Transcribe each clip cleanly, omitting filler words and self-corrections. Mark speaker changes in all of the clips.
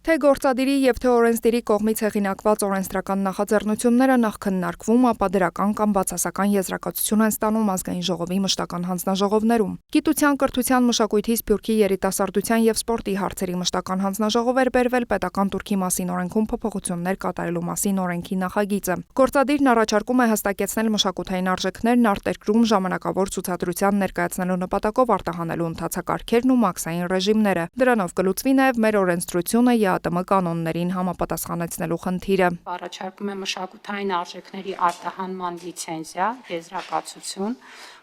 Speaker 1: Թե գործադիրի եւ թե օրենսդիրի կողմից հեղինակված օրենսդրական նախաձեռնությունները նախ քննարկվում, ապա դրական կամ բացասական եզրակացություն են ստանում ազգային ժողովի մշտական հանձնաժողովներում։ Գիտության, կրթության, մշակույթի, սփյուռքի, երիտասարդության եւ սպորտի հարցերի մշտական հանձնաժողով էր բերվել պետական турքի մասին օրենքում փոփոխություններ կատարելու մասին օրենքի նախագիծը։ Գործադիրն առաջարկում է հստակեցնել մշակութային արժեքներն արտերկրում ժամանակավոր ցուցադրության ներկայացնելու նպատակով արտահանելու ընթացակարգերն ու մաքսային ռեժիմները։ Դրանով կլուծվի նաեւ մեր օրենսդրությունը ԵԱՏՄ կանոններին համապատասխանեցնելու խնդիրը։
Speaker 2: Առաջարկում է մշակութային արժեքների արտահանման լիցենզիա, եզրակացություն,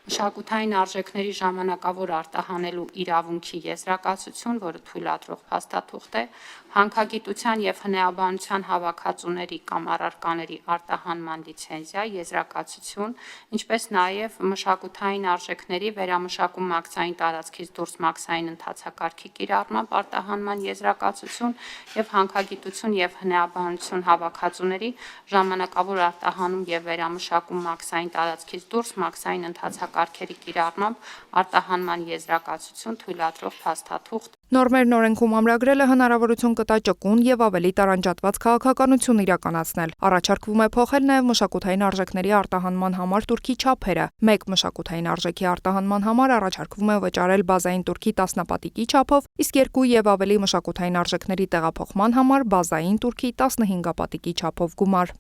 Speaker 2: մշակութային արժեքների ժամանակավոր արտահանելու իրավունքի եզրակացություն, որը թույլատրող փաստաթուղթ է, հանքագիտության եւ հնեաբանության հավաքածուների կամ առարկաների արտահանման լիցենզիա, եզրակացություն, ինչպես նաեւ մշակութային արժեքների վերամշակում մաքսային տարածքից դուրս մաքսային ընթացակարգի կիրառմամբ արտահանման եզրակացություն եւ հանքագիտություն եւ հնեաբանություն հավաքածուների ժամանակավոր արտահանում եւ վերամշակում մաքսային տարածքից դուրս մաքսային ընթացակարգերի կիրառմամբ արտահանման եզրակացություն թույլատրող փաստաթուղթ։
Speaker 1: Նորմերն օրենքում ամրագրելը հնարավորություն կտա ճկուն եւ ավելի տարանջատված քաղաքականություն իրականացնել։ Առաջարկվում է փոխել նաեւ մշակութային արժեքների արտահանման համար турքի չափերը։ Մեկ մշակութային արժեքի արտահանման համար առաջարկվում է վճարել բազային турքի 10 չափով, իսկ 2 եւ ավելի մշակութային արժեքների տեղափոխման համար բազային турքի 15 չափով գումար։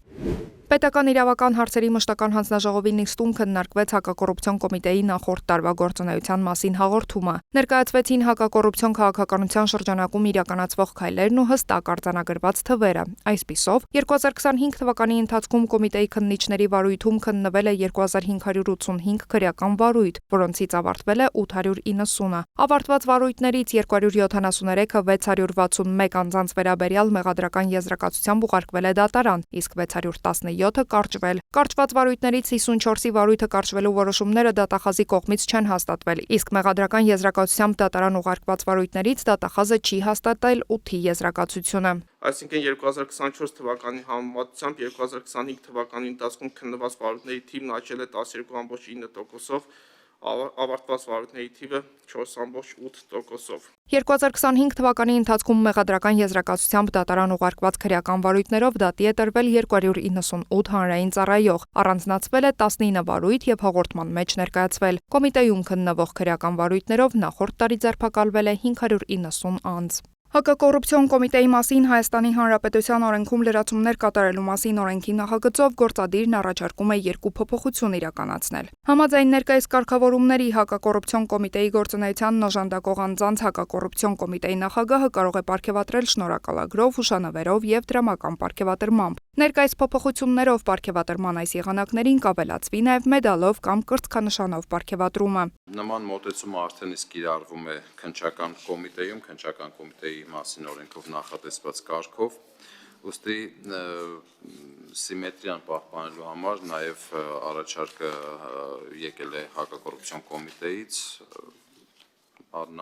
Speaker 1: Պետական իրավական հարցերի մշտական հանձնաժողովի նիստում քննարկվեց հակակոռուպցիոն կոմիտեի նախորդ տարվա գործունեության մասին հաղորդումը։ Ներկայացվեցին հակակոռուպցիոն քաղաքականության շրջանակում իրականացվող քայլերն ու հստակ արձանագրված թվերը։ Այսպիսով, 2025 թվականի ընթացքում կոմիտեի քննիչների վարույթում քննվել է 2585 քրեական վարույթ, որոնցից ավարտվել է 890-ը։ Ավարտված վարույթներից 273-ը 661 անձանց վերաբերյալ մեղադրական եզրակացությամբ ուղարկվել է դատարան, իսկ 617-ը կարճվել։ Կարճված վարույթներից 54-ի վարույթը կարճվելու որոշումները դատախազի կողմից չեն հաստատվել, իսկ մեղադրական եզրակացությամբ դատարան ուղարկված վարույթներից դատախազը չի հաստատել 8-ի եզրակացությունը։
Speaker 3: Այսինքն 2024 թվականի համեմատությամբ 2025 թվականի ընթացքում քննված վարույթների թիվն աճել է 12.9%-ով, ավարտված վարույթների թիվը 4.8%-ով։
Speaker 1: 2025 թվականի ընթացքում մեղադրական եզրակացությամբ դատարան ուղարկված քրեական վարույթներով դատի է տրվել 298 հանրային ծառայող, առանձնացվել է 19 վարույթ եւ հաղորդման մեջ ներկայացվել։ Կոմիտեում քննվող քրեական վարույթներով նախորդ տարի ձերբակալվել է 590 անձ։ Հակակոռուպցիոն կոմիտեի մասին Հայաստանի Հանրապետության օրենքում լրացումներ կատարելու մասին օրենքի նախագծով գործադիրն առաջարկում է 2 փոփոխություն իրականացնել։ Համաձայն ներկայիս կարգավորումների հակակոռուպցիոն կոմիտեի գործունեությանն օժանդակող անձանց հակակոռուպցիոն կոմիտեի նախագահը կարող է պարգևատրել շնորհակալագրով, հուշանվերով եւ դրամական պարգևատրմամբ։ Ներկայիս փոփոխություններով պարգևատրման այս եղանակներին կավելացվի նաեւ մեդալով կամ կրծքանշանով պարգևատրումը։
Speaker 4: Նման մոտեցումը արդեն իսկ կիրառվում է քննչական կոմիտեում, քննչական կոմիտեի մասին օրենքով նախատեսված կարգով, ուստի սիմետրիան պահպանելու համար նաև առաջարկը եկել է հակակոռուպցիոն կոմիտեից,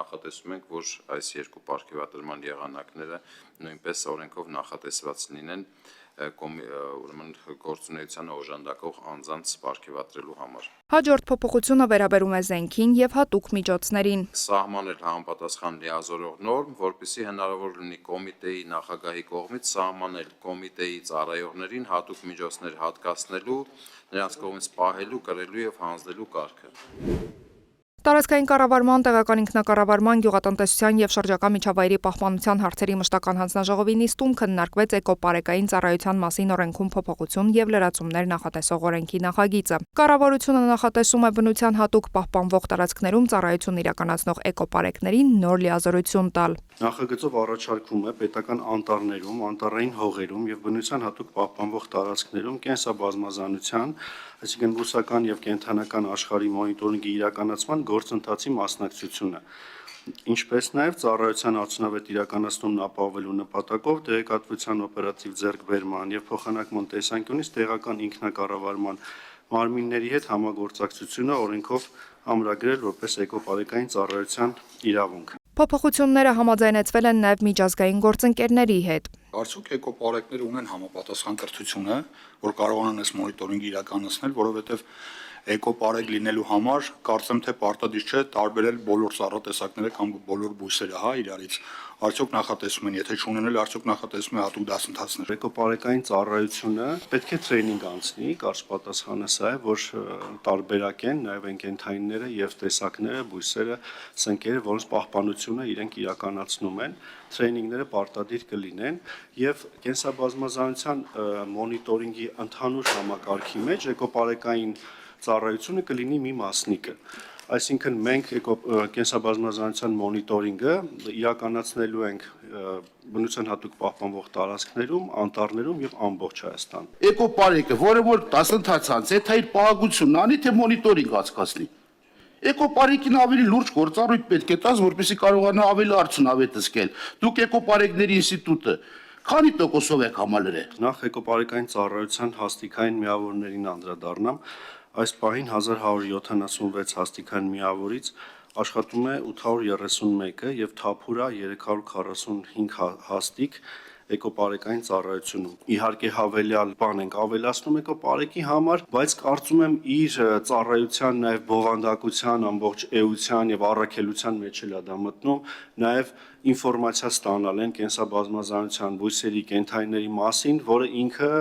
Speaker 4: նախատեսում ենք, որ այս 2 պարգևատրման եղանակները նույնպես օրենքով նախատեսված լինեն ուրեմն գործունեությանը օժանդակող անձանց պարգևատրելու համար։
Speaker 1: Հաջորդ փոփոխությունը վերաբերում է զենքին եւ հատուկ միջոցներին։
Speaker 4: Սահմանել համապատասխան լիազորող նորմ, որպեսզի հնարավոր լինի կոմիտեի նախագահի կողմից սահմանել կոմիտեի ծառայողներին հատուկ միջոցներ հատկացնելու, նրանց կողմից պահելու, կրելու եւ հանձնելու կարգը։
Speaker 1: Տարածքային կառավարման, տեղական ինքնակառավարման, գյուղատնտեսության եւ շրջակա միջավայրի պահպանության հարցերի մշտական հանձնաժողովի նիստում քննարկվեց էկոպարեկային ծառայության մասին օրենքում փոփոխություն եւ լրացումներ նախատեսող օրենքի նախագիծը։ Կառավարությունը նախատեսում է բնության հատուկ պահպանվող տարածքներում ծառայություն իրականացնող էկոպարեկներին նոր լիազորություն տալ։
Speaker 5: Նախագծով առաջարկվում է պետական անտառներում, անտառային հողերում եւ բնության հատուկ պահպանվող տարածքներում կենսաբազմազանության, այսինքն բուսական եւ կենդանական աշխարհի մոնիտորինգի իրականացման գործընթացի մասնակցությունը, ինչպես նաեւ ծառայության արդյունավետ իրականացումն ապահովելու նպատակով տեղեկատվության օպերատիվ ձեռքբերման եւ փոխանակման տեսանկյունից տեղական ինքնակառավարման մարմինների հետ համագործակցությունը օրենքով ամրագրել որպես էկոպարեկային ծառայության իրավունք։
Speaker 1: Փոփոխությունները համաձայնեցվել են նաև միջազգային գործընկերների հետ։
Speaker 6: Արդյոք էկոպարեկները ունեն համապատասխան կրթությունը, որ կարողանան այս մոնիտորինգը իրականացնել, որովհետև էկոպարեգ լինելու համար կարծեմ թե պարտադիր չէ տարբերել բոլոր ծառատեսակները կամ բոլոր բույսերը, հա, իրարից։ Արդյոք նախատեսում են, եթե չունենել, արդյոք նախատեսում են հատուկ դասընթացներ։
Speaker 5: Էկոպարեկային ծառայությունը պետք է տրեյնինգ անցնի, կարճ պատասխանը սա է, որ տարբերակեն նաև են կենդանիները եւ տեսակները, բույսերը, սնկերը, որոնց պահպանությունը իրենք իրականացնում են, տրեյնինգները պարտադիր կլինեն եւ կենսաբազմազանության մոնիտորինգի ընդհանուր համակարգի մեջ էկոպարեկային ծառայությունը կլինի մի մասնիկը։ Այսինքն մենք կենսաբազմազանության մոնիտորինգը իրականացնելու ենք բնության հատուկ պահպանվող տարածքներում, անտառներում եւ ամբողջ Հայաստանում։
Speaker 7: Էկոպարեկը, որը որ դասընթաց անցե, թե իր պահակությունն անի, թե մոնիտորինգ անցկացնի։ Էկոպարեկին ավելի լուրջ գործառույթ պետք է տաս, որպեսզի կարողանա ավելի արդյունավետ զգալ։ Դուք էկոպարեկների ինստիտուտը քանի տոկոսով եք համալրել։
Speaker 5: Նախ էկոպարեկային ծառայության հաստիկային միավորներին անդրադառնամ։ Այս պահին 1176 հաստիկային միավորից աշխատում է 831-ը եւ թափուրա 345 հաստիկ էկոպարեկային ծառայությունում։ Իհարկե հավելյալ բան ենք ավելացնում էկոպարեկի համար, բայց կարծում եմ իր ծառայության նաև բովանդակության, ամբողջ էության եւ առաքելության մեջ էլ է դա մտնում, նաև ինֆորմացիա ստանալ են կենսաբազմազանության բույսերի, կենդանիների մասին, որը ինքը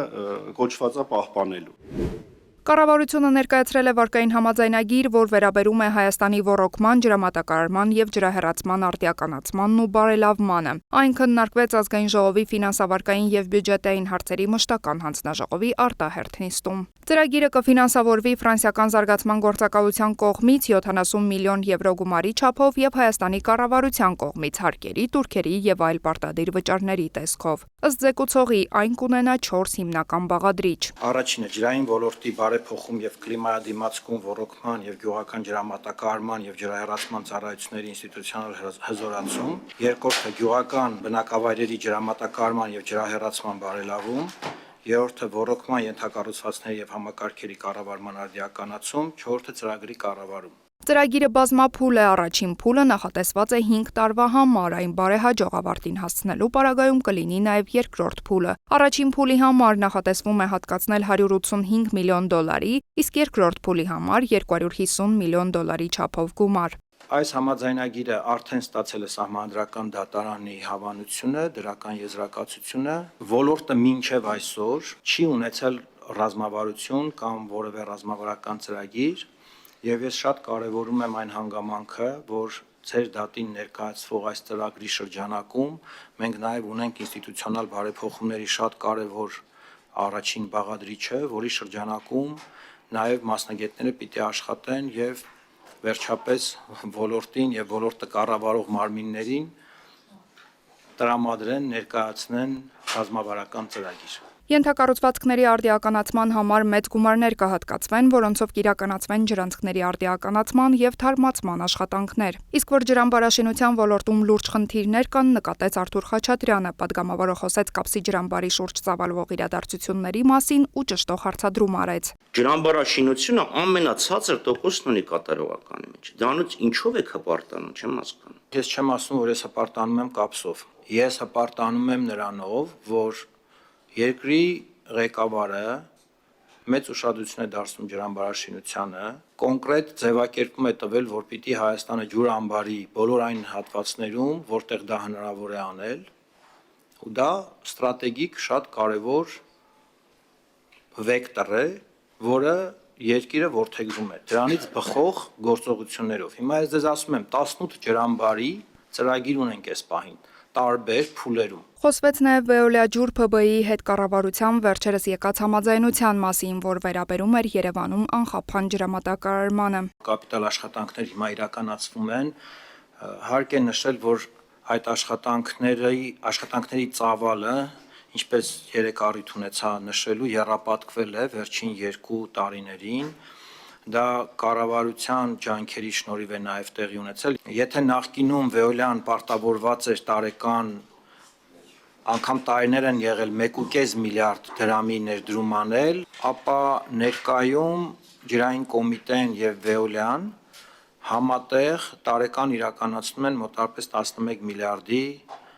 Speaker 5: կոչված է պահպանելու։
Speaker 1: Կառավարությունը ներկայացրել է վարկային համաձայնագիր, որ վերաբերում է Հայաստանի ոռոգման, ջրամատակարարման եւ ջրահեռացման արտիականացմանն ու բարելավմանը։ Այն քննարկվեց Ազգային ժողովի ֆինանսավարկային եւ բյուջետային հարցերի մշտական հանձնաժողովի արտահերթ նիստում։ Ծրագիրը կֆինանսավորվի ֆրանսիական զարգացման գործակալության կողմից 70 միլիոն եվրո գումարի չափով եւ Հայաստանի կառավարության կողմից հարկերի, տուրքերի եւ այլ պարտադիր վճարների տեսքով։ Ըստ զեկուցողի, այն կունենա 4 հիմնական բաղադրիչ։
Speaker 8: Առաջինը ջրային ոլորտի բարեփոխում եւ կլիմայադիմացկուն ոռոգման եւ գյուղական ջրամատակարարման եւ ջրահեռացման ծառայությունների ինստիտուցիոնալ հզորացում, երկրորդը գյուղական բնակավայրերի ջրամատակարարման եւ ջրահեռացման բարելավում, երրորդը ոռոգման ենթակառուցվածքների եւ համակարգերի կառավարման արդիականացում, չորրորդը ծրագրի կառավարում։
Speaker 1: Ծրագիրը բազմափուլ է, առաջին փուլը նախատեսված է 5 տարվա համար, այն բարեհաջող ավարտին հասցնելու պարագայում կլինի նաև երկրորդ փուլը։ Առաջին փուլի համար նախատեսվում է հատկացնել 185 միլիոն դոլարի, իսկ երկրորդ փուլի համար 250 միլիոն դոլարի չափով գումար։
Speaker 8: Այս համաձայնագիրը արդեն ստացել է սահմանադրական դատարանի հավանությունը, դրական եզրակացությունը, ոլորտը մինչև այսօր չի ունեցել ռազմավարություն կամ որևէ ռազմավարական ծրագիր, եւ ես շատ կարեւորում եմ այն հանգամանքը, որ ծեր դատին ներկայացվող այս ծրագրի շրջանակում մենք նաեւ ունենք ինստիտուցիոնալ բարեփոխումների շատ կարեւոր առաջին բաղադրիչը, որի շրջանակում նաեւ մասնագետները պիտի աշխատեն եւ վերջապես ոլորտին եւ ոլորտը կառավարող մարմիններին տրամադրեն, ներկայացնեն ռազմավարական ծրագիր։
Speaker 1: Ենթակառուցվածքների արդիականացման համար մեծ գումարներ կհատկացվեն, որոնցով կիրականացվեն ջրանցքների արդիականացման եւ թարմացման աշխատանքներ։ Իսկ որ ջրամբարաշինության ոլորտում լուրջ խնդիրներ կան, նկատեց Արթուր Խաչատրյանը, падգամավորը խոսեց Կապսի ջրամբարի շուրջ ծավալվող իրադարձությունների մասին ու ճշտող հարցադրում արեց։
Speaker 9: Ջրամբարաշինությունը ամենացածր տոկոսն ունի կատարողականի մեջ։ Դրանից ինչով է հպարտանում, չեմ հասկանում։
Speaker 8: Ես չեմ ասում, որ ես հպարտանում եմ Կապսով։ Ես հպարտանում եմ նրանով, որ երկրի ղեկավարը մեծ ուշադրություն է դարձնում ջրամբարաշինությանը, կոնկրետ ձևակերպում է տվել, որ պիտի Հայաստանը ջրամբարի բոլոր այն հատվածներում, որտեղ դա հնարավոր է անել, ու դա ստրատեգիկ շատ կարևոր վեկտոր է, որը երկիրը որդեգրում է դրանից բխող գործողություններով։ Հիմա ես ձեզ ասում եմ 18 ջրամբարի ծրագիր ունենք այս պահին տարբեր փուլերում։
Speaker 1: Խոսվեց նաև Veolia ջուր ՓԲ-ի հետ կառավարության վերջերս եկած համաձայնության մասին, որ վերաբերում էր Երևանում անխափան ջրամատակարարմանը։
Speaker 8: Կապիտալ աշխատանքներ հիմա իրականացվում են, հարկ է նշել, որ այդ աշխատանքների ծավալը, ինչպես երեք առիթ ունեցա նշելու, եռապատկվել է վերջին 2 տարիներին։ Դա կառավարության ջանքերի շնորհիվ է նաև տեղի ունեցել։ Եթե նախկինում Veolia-ն պարտավորված էր տարեկան անգամ տարիներ են եղել 1.5 միլիարդ դրամի ներդրում անել, ապա ներկայում ջրային կոմիտեն եւ Veolia-ն համատեղ տարեկան իրականացնում են մոտավորապես 11 միլիարդի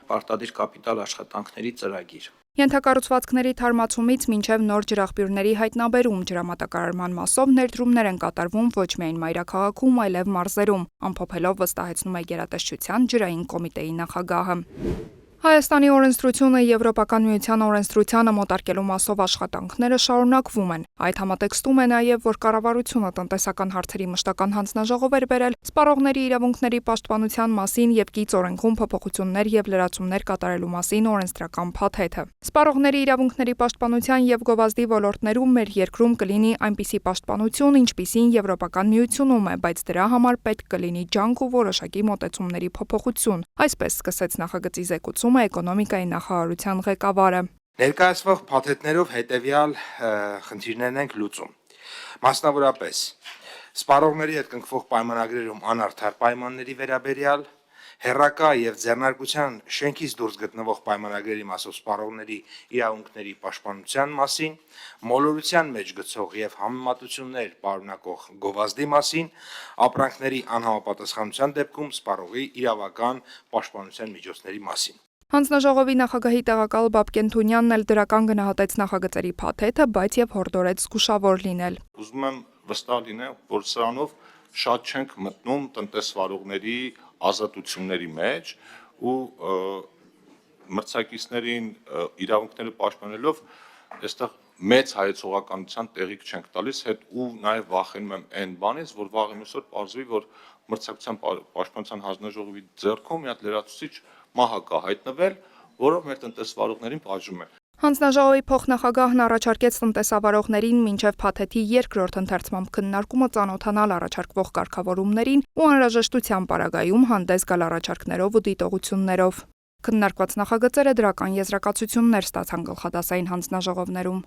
Speaker 8: պարտադիր կապիտալ աշխատանքների ծրագիր։
Speaker 1: Ենթակառուցվածքների թարմացումից մինչև նոր ջրաղբյուրների հայտնաբերում ջրամատակարարման մասով ներդրումներ են կատարվում ոչ միայն մայրաքաղաքում, այլև մարզերում, ամփոփելով վստահեցնում է Գերատեսչության ջրային կոմիտեի նախագահը։ Հայաստանի օրենսդրությունը Եվրոպական միության օրենսդրությանը մոտարկելու մասով աշխատանքները շարունակվում են։ Այդ համատեքստում է նաև, որ կառավարությունը տնտեսական հարցերի մշտական հանձնաժողով էր բերել սպառողների իրավունքների պաշտպանության մասին եւ կից օրենքում փոփոխություններ եւ լրացումներ կատարելու մասին օրենսդրական փաթեթը։ Սպառողների իրավունքների պաշտպանության եւ գովազդի ոլորտներում մեր երկրում կլինի այնպիսի պաշտպանություն, ինչպիսին Եվրոպական միությունում է, բայց դրա համար պետք կլինի ջանք ու որոշակի մոտեցումների փոփոխություն։ Այսպես սկսեց նախագծի զեկուցումը էկոնոմիկայի նախարարության ղեկավարը։
Speaker 10: Ներկայացվող փաթեթներով հետևյալ խնդիրներն ենք լուծում։ Մասնավորապես, սպառողների հետ կնքվող պայմանագրերում անարդար պայմանների վերաբերյալ, հերրակա եւ ձեռնարկության շենքից դուրս գտնվող պայմանագրերի մասով սպառողների իրավունքների պաշտպանության մասին, մոլորության մեջ գցող եւ համեմատություններ պարունակող գովազդի մասին, ապրանքների անհամապատասխանության դեպքում սպառողի իրավական պաշտպանության միջոցների մասին։
Speaker 1: Հանձնաժողովի նախագահի տեղակալ Բաբկեն Թունյանն էլ դրական գնահատեց նախագծերի փաթեթը, բայց եւ հորդորեց զգուշավոր լինել։
Speaker 6: Ուզում եմ վստահ լինել, որ սրանով շատ չենք մտնում տնտեսվարողների ազատությունների մեջ ու մրցակիցներին իրավունքները պաշտպանելով այստեղ մեծ հայեցողականության տեղիք չենք տալիս, հետ ու նաև վախենում եմ այն բանից, որ վաղ մյուսօր պարզվի, որ մրցակցության պաշտպանության հանձնաժողովի ձեռքում մի հատ լրացուցիչ մահ կա հայտնվել, որով մեր տնտեսվարողներին բաժում են։
Speaker 1: Հանձնաժողովի փոխնախագահն առաջարկեց տնտեսավարողներին մինչև փաթեթի երկրորդ ընթերցման քննարկումը ծանոթանալ առաջարկվող կարգավորումներին ու անհրաժեշտության պարագայում հանդես գալ առաջարկներով ու դիտողություններով։ Քննարկված նախագծերը դրական եզրակացություններ ստացան գլխադասային հանձնաժողովներում։